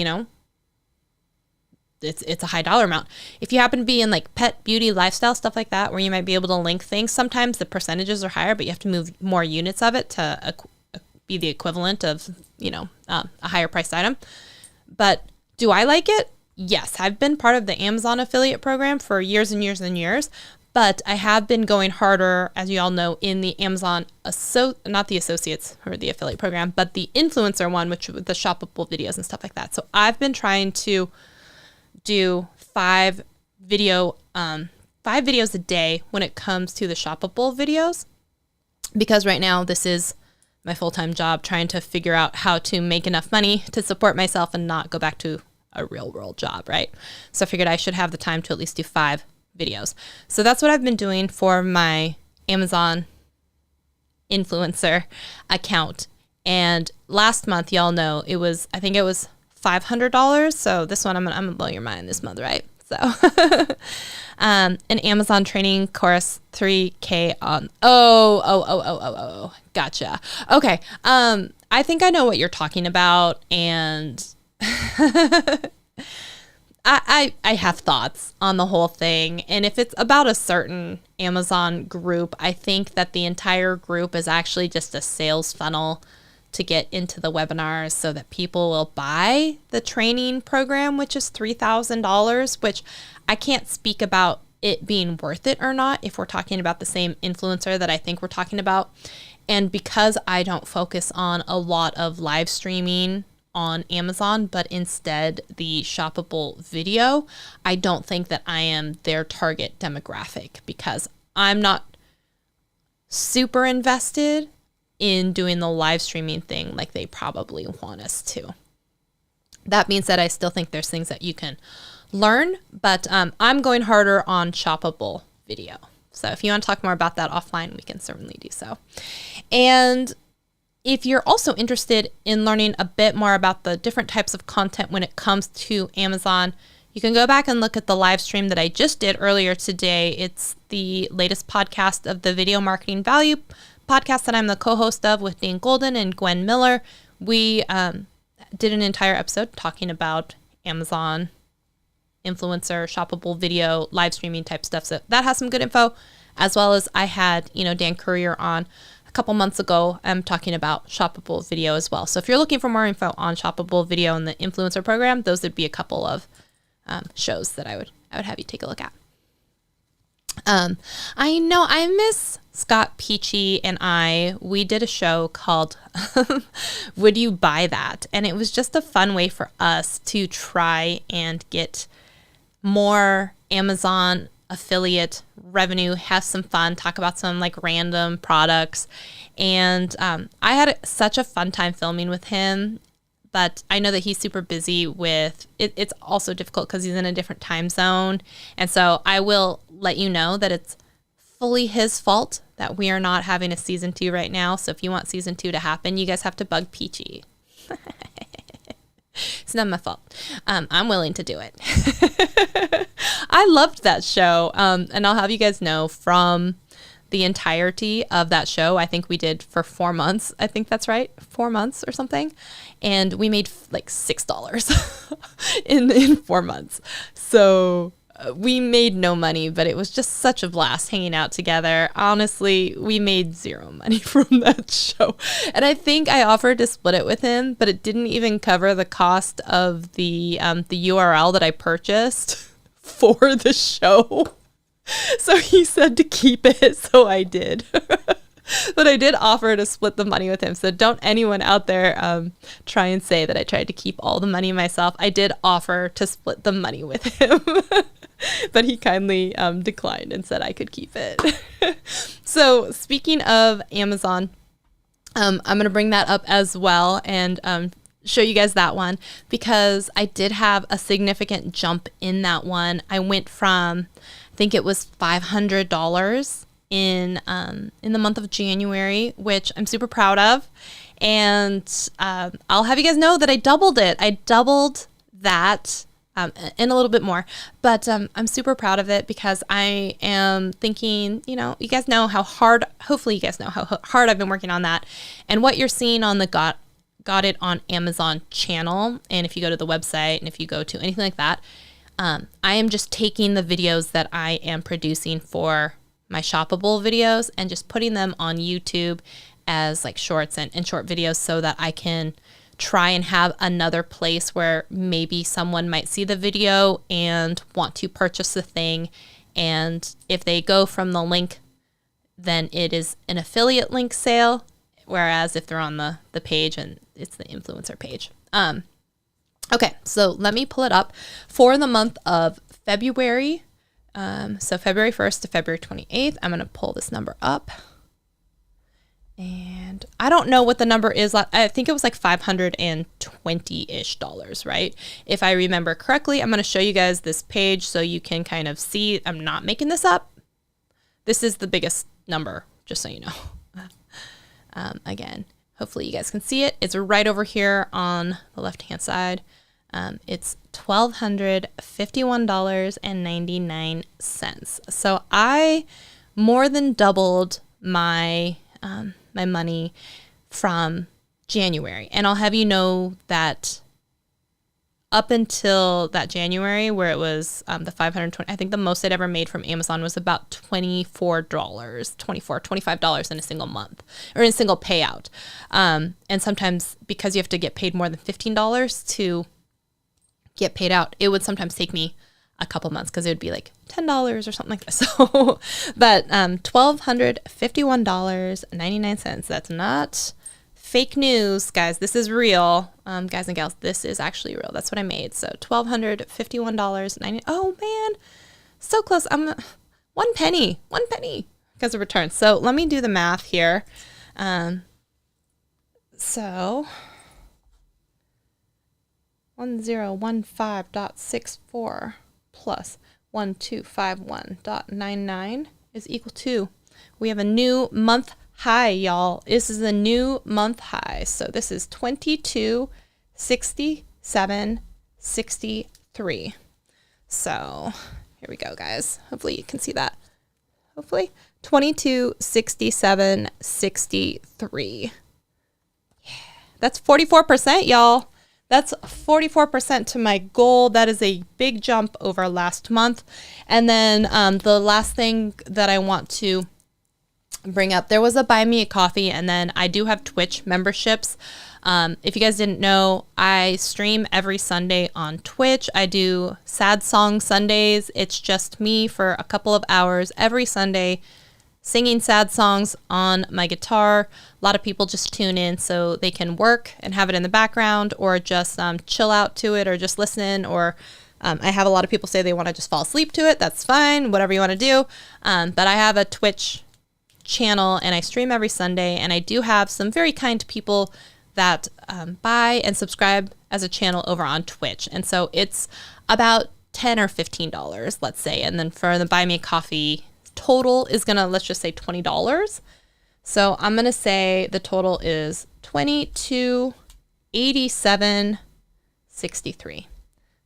Speaker 1: it's a high dollar amount. If you happen to be in like pet, beauty, lifestyle, stuff like that, where you might be able to link things, sometimes the percentages are higher, but you have to move more units of it to be the equivalent of, a higher priced item. But do I like it? Yes, I've been part of the Amazon affiliate program for years and years and years, but I have been going harder, as you all know, in the Amazon, not the associates or the affiliate program, but the influencer one, which with the shoppable videos and stuff like that. So I've been trying to do 5 videos a day when it comes to the shoppable videos, because right now this is my full-time job, trying to figure out how to make enough money to support myself and not go back to a real world job, right? So I figured I should have the time to at least do 5 videos. So that's what I've been doing for my Amazon influencer account. And last month, y'all know, I think it was $500. So this one, I'm gonna blow your mind this month, right? So, an Amazon training course, 3K on, gotcha. Okay. I think I know what you're talking about, and I have thoughts on the whole thing. And if it's about a certain Amazon group, I think that the entire group is actually just a sales funnel to get into the webinars so that people will buy the training program, which is $3,000, which I can't speak about it being worth it or not if we're talking about the same influencer that I think we're talking about. And because I don't focus on a lot of live streaming on Amazon, but instead the shoppable video, I don't think that I am their target demographic because I'm not super invested in doing the live streaming thing like they probably want us to. That being said, I still think there's things that you can learn, but I'm going harder on shoppable video. So if you want to talk more about that offline, we can certainly do so. And if you're also interested in learning a bit more about the different types of content when it comes to Amazon, you can go back and look at the live stream that I just did earlier today. It's the latest podcast of the Video Marketing Value podcast that I'm the co-host of with Dean Golden and Gwen Miller. We did an entire episode talking about Amazon influencer, shoppable video, live streaming type stuff. So that has some good info, as well as I had, Dan Courier on a couple months ago. I'm talking about shoppable video as well. So if you're looking for more info on shoppable video and the influencer program, those would be a couple of shows that I would have you take a look at. I know I miss Scott Peachy and we did a show called Would You Buy That? And it was just a fun way for us to try and get more Amazon affiliate revenue, have some fun, talk about some like random products. And I had such a fun time filming with him, but I know that he's super busy with it. It's also difficult because he's in a different time zone. And so I will let you know that it's fully his fault that we are not having a season 2 right now. So if you want season 2 to happen, you guys have to bug Peachy. It's not my fault. I'm willing to do it. I loved that show. And I'll have you guys know from the entirety of that show, I think we did for 4 months. I think that's right. 4 months or something. And we made like $6 in 4 months. So we made no money, but it was just such a blast hanging out together. Honestly, we made zero money from that show. And I think I offered to split it with him, but it didn't even cover the cost of the URL that I purchased for the show. So he said to keep it, so I did. But I did offer to split the money with him. So don't anyone out there try and say that I tried to keep all the money myself. I did offer to split the money with him. But he kindly declined and said I could keep it. So speaking of Amazon, I'm going to bring that up as well and show you guys that one because I did have a significant jump in that one. I went from, I think it was $500 in the month of January, which I'm super proud of. And I'll have you guys know that I doubled it. I doubled that and a little bit more. But I'm super proud of it because I am thinking, you guys know how hard, hopefully you guys know how hard I've been working on that. And what you're seeing on the Got It on Amazon channel, and if you go to the website and if you go to anything like that, I am just taking the videos that I am producing for my shoppable videos and just putting them on YouTube as like shorts and short videos so that I can try and have another place where maybe someone might see the video and want to purchase the thing. And if they go from the link, then it is an affiliate link sale. Whereas if they're on the page and it's the influencer page. Okay, so let me pull it up for the month of February. So February 1st to February 28th, I'm going to pull this number up. And I don't know what the number is. I think it was like $520-ish, right? If I remember correctly, I'm going to show you guys this page so you can kind of see. I'm not making this up. This is the biggest number, just so you know. Again, hopefully you guys can see it. It's right over here on the left-hand side. It's $1,251.99. So I more than doubled my my money from January. And I'll have you know that up until that January, where it was the 520, I think the most I'd ever made from Amazon was about $25 in a single month, or in a single payout. And sometimes, because you have to get paid more than $15 to get paid out, it would sometimes take me a couple months, because it would be like $10 or something like this. So, but $1,251.99. That's not fake news, guys. This is real. Guys and gals, this is actually real. That's what I made. So $1,251.90. Oh man, so close. I'm one penny because of returns. So let me do the math here. So 1015.64 plus 1251.99 is equal to, we have a new month high, y'all. This is a new month high. So this is 2267.63. So here we go, guys. Hopefully you can see that. Hopefully 2267.63. Yeah, that's 44%, y'all. That's 44% to my goal. That is a big jump over last month. And then the last thing that I want to bring up, there was a buy me a coffee, and then I do have Twitch memberships. If you guys didn't know, I stream every Sunday on Twitch. I do Sad Song Sundays. It's just me for a couple of hours every Sunday singing sad songs on my guitar. A lot of people just tune in so they can work and have it in the background, or just chill out to it, or just listen, or I have a lot of people say they want to just fall asleep to it. That's fine, whatever you want to do. But I have a Twitch channel and I stream every Sunday, and I do have some very kind people that buy and subscribe as a channel over on Twitch. And so it's about $10 or $15, let's say. And then for the buy me a coffee, total is gonna, let's just say $20. So I'm gonna say the total is $2287.63.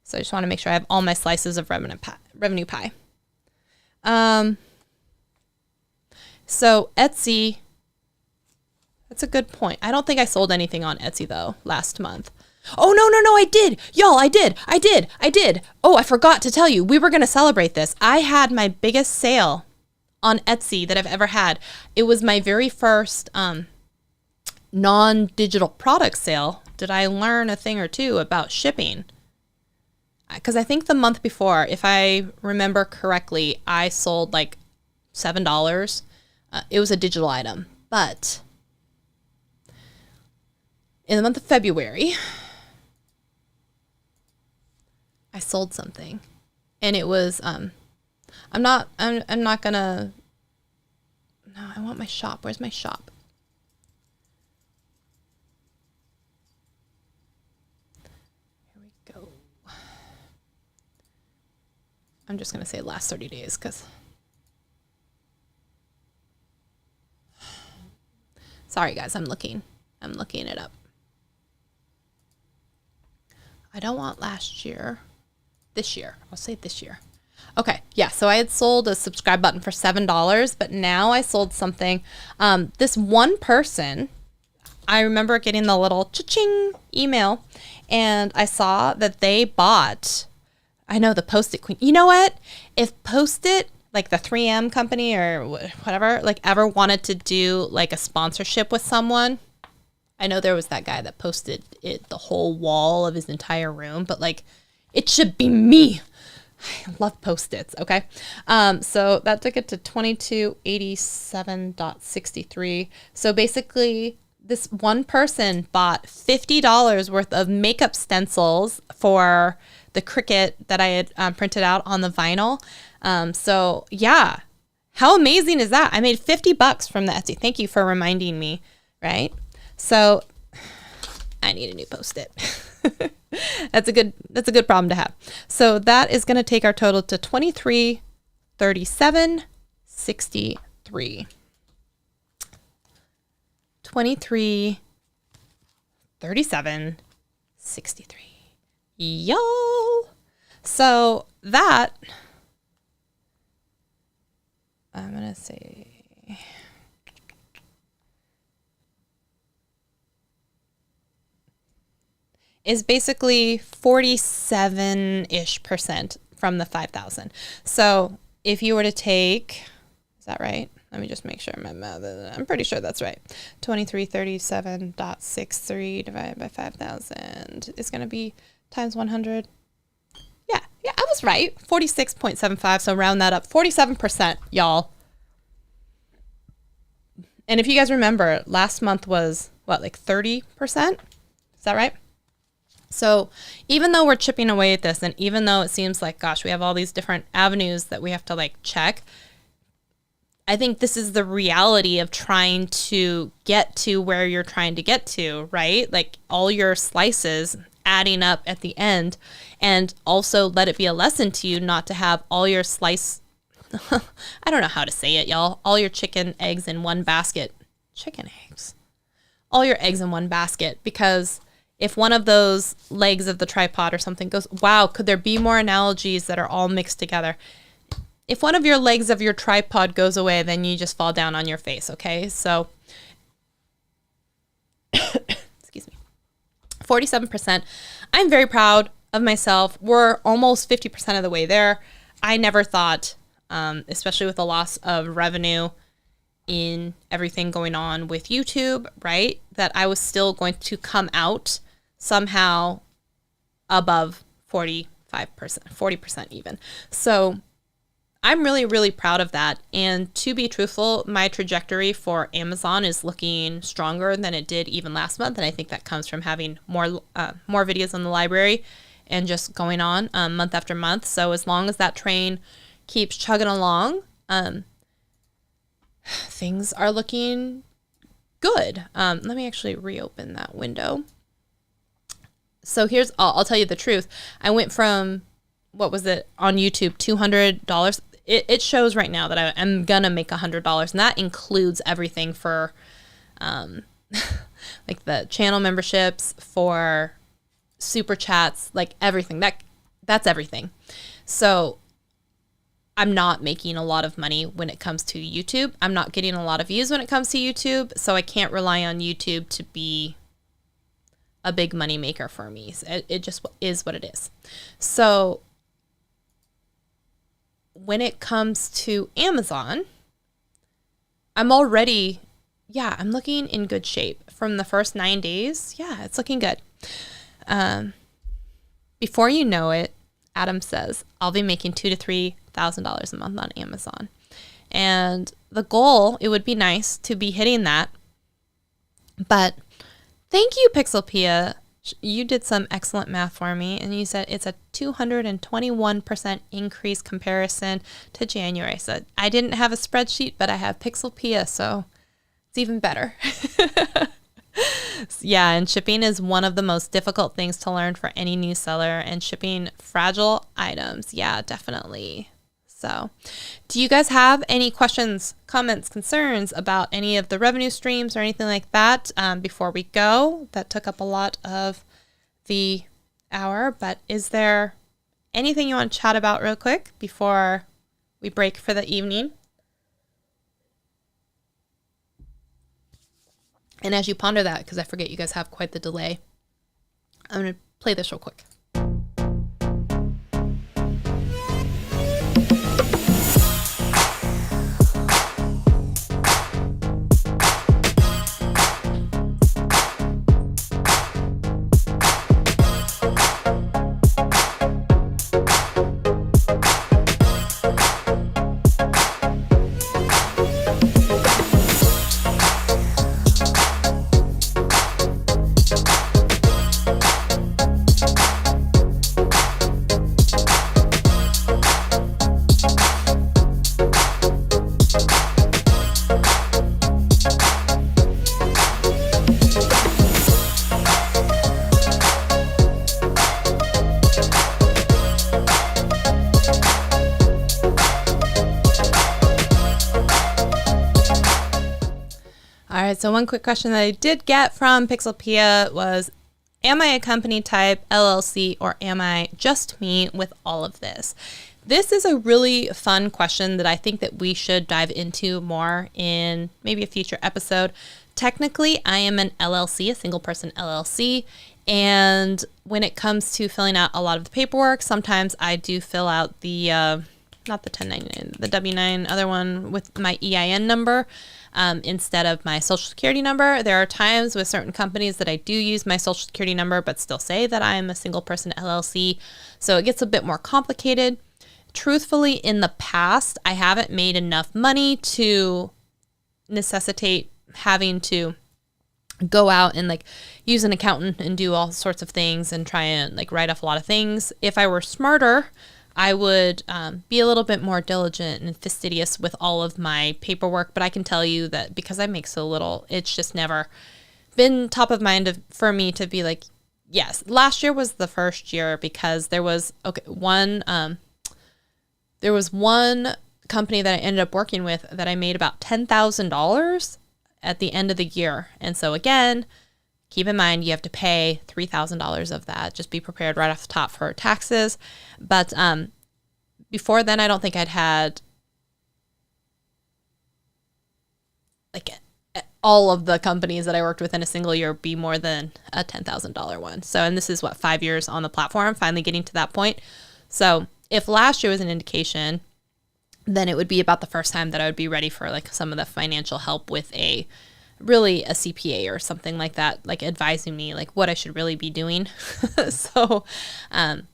Speaker 1: So I just want to make sure I have all my slices of revenue pie. So Etsy, that's a good point. I don't think I sold anything on Etsy though last month. Oh, no, I did. Y'all, I did. Oh, I forgot to tell you, we were going to celebrate this. I had my biggest sale on Etsy that I've ever had. It was my very first non-digital product sale. Did I learn a thing or two about shipping? Because I think the month before, if I remember correctly, I sold like $7. It was a digital item. But in the month of February, I sold something, and it was I'm not gonna, no, I want my shop. Where's my shop? Here we go. I'm just gonna say last 30 days because sorry guys, I'm looking it up. I don't want last year. This year. I'll say this year. Okay. Yeah. So I had sold a subscribe button for $7, but now I sold something. This one person, I remember getting the little cha-ching email, and I saw that they bought, I know, the Post-it Queen. You know what? If Post-it, like the 3M company or whatever, like ever wanted to do like a sponsorship with someone, I know there was that guy that posted it the whole wall of his entire room, but like, it should be me. I love Post-its, okay? So that took it to 2287.63. So basically, this one person bought $50 worth of makeup stencils for the Cricut that I had printed out on the vinyl. So yeah, how amazing is that? I made $50 from the Etsy. Thank you for reminding me, right? So I need a new Post-it. That's a good problem to have. So that is going to take our total to 2337.63. 2337.63. y'all. So that, I'm going to say, is basically 47-ish% from the 5,000. So if you were to take, is that right? Let me just make sure my math, I'm pretty sure that's right. 2337.63 divided by 5,000 is going to be times 100. Yeah, I was right. 46.75, so round that up. 47%, y'all. And if you guys remember, last month was, what, like 30%? Is that right? So even though we're chipping away at this, and even though it seems like, gosh, we have all these different avenues that we have to like check, I think this is the reality of trying to get to where you're trying to get to, right? Like all your slices adding up at the end, and also let it be a lesson to you not to have all your slice, I don't know how to say it, y'all, all your chicken eggs in one basket. Chicken eggs. All your eggs in one basket, because if one of those legs of the tripod or something goes, wow, could there be more analogies that are all mixed together? If one of your legs of your tripod goes away, then you just fall down on your face, okay? So, excuse me, 47%. I'm very proud of myself. We're almost 50% of the way there. I never thought, especially with the loss of revenue in everything going on with YouTube, right, that I was still going to come out somehow above 45%, 40% even. So I'm really, really proud of that. And to be truthful, my trajectory for Amazon is looking stronger than it did even last month. And I think that comes from having more videos in the library and just going on month after month. So as long as that train keeps chugging along, things are looking good. Let me actually reopen that window. So here's, I'll tell you the truth. I went from, what was it on YouTube, $200. It shows right now that I'm going to make $100. And that includes everything for like the channel memberships, for super chats, like everything. That's everything. So I'm not making a lot of money when it comes to YouTube. I'm not getting a lot of views when it comes to YouTube. So I can't rely on YouTube to be a big money maker for me. It just is what it is. So when it comes to Amazon, I'm already, I'm looking in good shape. From the first 9 days, it's looking good. Before you know it, Adam says, I'll be making $2,000 to $3,000 a month on Amazon. And the goal, it would be nice to be hitting that. But thank you, Pixelpia. You did some excellent math for me, and you said it's a 221% increase comparison to January. So I didn't have a spreadsheet, but I have Pixelpia, so it's even better. Yeah, and shipping is one of the most difficult things to learn for any new seller, and shipping fragile items. Yeah, definitely. So do you guys have any questions, comments, concerns about any of the revenue streams or anything like that before we go? That took up a lot of the hour, but is there anything you want to chat about real quick before we break for the evening? And as you ponder that, because I forget you guys have quite the delay, I'm going to play this real quick. So one quick question that I did get from Pixelpia was, Am I a company type, LLC, or am I just me with all of this? This is a really fun question that I think that we should dive into more in maybe a future episode. Technically, I am an LLC, a single person LLC. And when it comes to filling out a lot of the paperwork, sometimes I do fill out the, not the 1099, the W-9, other one with my EIN number instead of my social security number. There are times with certain companies that I do use my social security number, but still say that I'm a single person LLC. So it gets a bit more complicated. Truthfully, in the past, I haven't made enough money to necessitate having to go out and like use an accountant and do all sorts of things and try and like write off a lot of things. If I were smarter, I would be a little bit more diligent and fastidious with all of my paperwork. But I can tell you that because I make so little, it's just never been top of mind for me to be like, yes. Last year was the first year because there was one company that I ended up working with that I made about $10,000 at the end of the year. And so again, keep in mind, you have to pay $3,000 of that. Just be prepared right off the top for taxes. But before then, I don't think I'd had like all of the companies that I worked with in a single year be more than a $10,000 one. So, and this is 5 years on the platform, finally getting to that point. So if last year was an indication, then it would be about the first time that I would be ready for like some of the financial help with a CPA or something like that, like advising me like what I should really be doing. So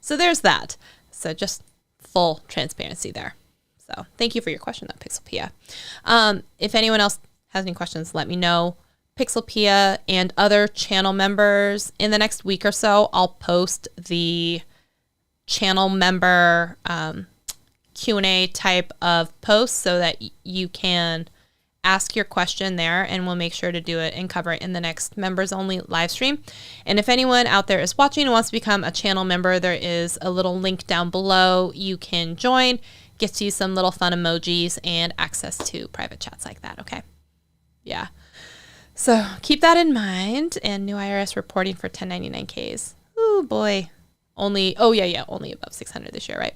Speaker 1: there's that. So just full transparency there. So thank you for your question though, Pixelpia. If anyone else has any questions, let me know. Pixelpia and other channel members, in the next week or so, I'll post the channel member Q&A type of post so that you can ask your question there, and we'll make sure to do it and cover it in the next members only live stream. And if anyone out there is watching and wants to become a channel member, there is a little link down below. You can join, get to use some little fun emojis and access to private chats like that. Okay. Yeah. So keep that in mind. And new IRS reporting for 1099Ks. Oh boy. Only above 600 this year, right?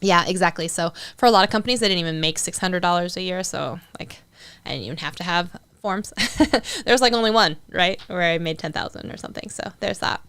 Speaker 1: Yeah, exactly. So for a lot of companies, they didn't even make $600 a year. So like I didn't even have to have forms. There's like only one, right? Where I made 10,000 or something. So there's that.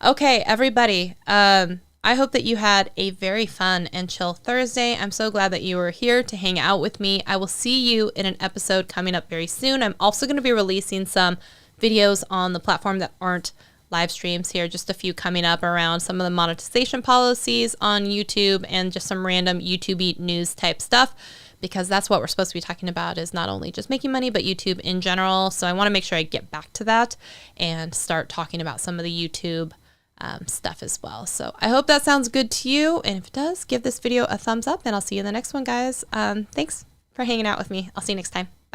Speaker 1: Okay, everybody. I hope that you had a very fun and chill Thursday. I'm so glad that you were here to hang out with me. I will see you in an episode coming up very soon. I'm also going to be releasing some videos on the platform that aren't live streams here, just a few coming up around some of the monetization policies on YouTube and just some random YouTube news type stuff, because that's what we're supposed to be talking about, is not only just making money, but YouTube in general. So I want to make sure I get back to that and start talking about some of the YouTube stuff as well. So I hope that sounds good to you. And if it does, give this video a thumbs up, and I'll see you in the next one, guys. Thanks for hanging out with me. I'll see you next time.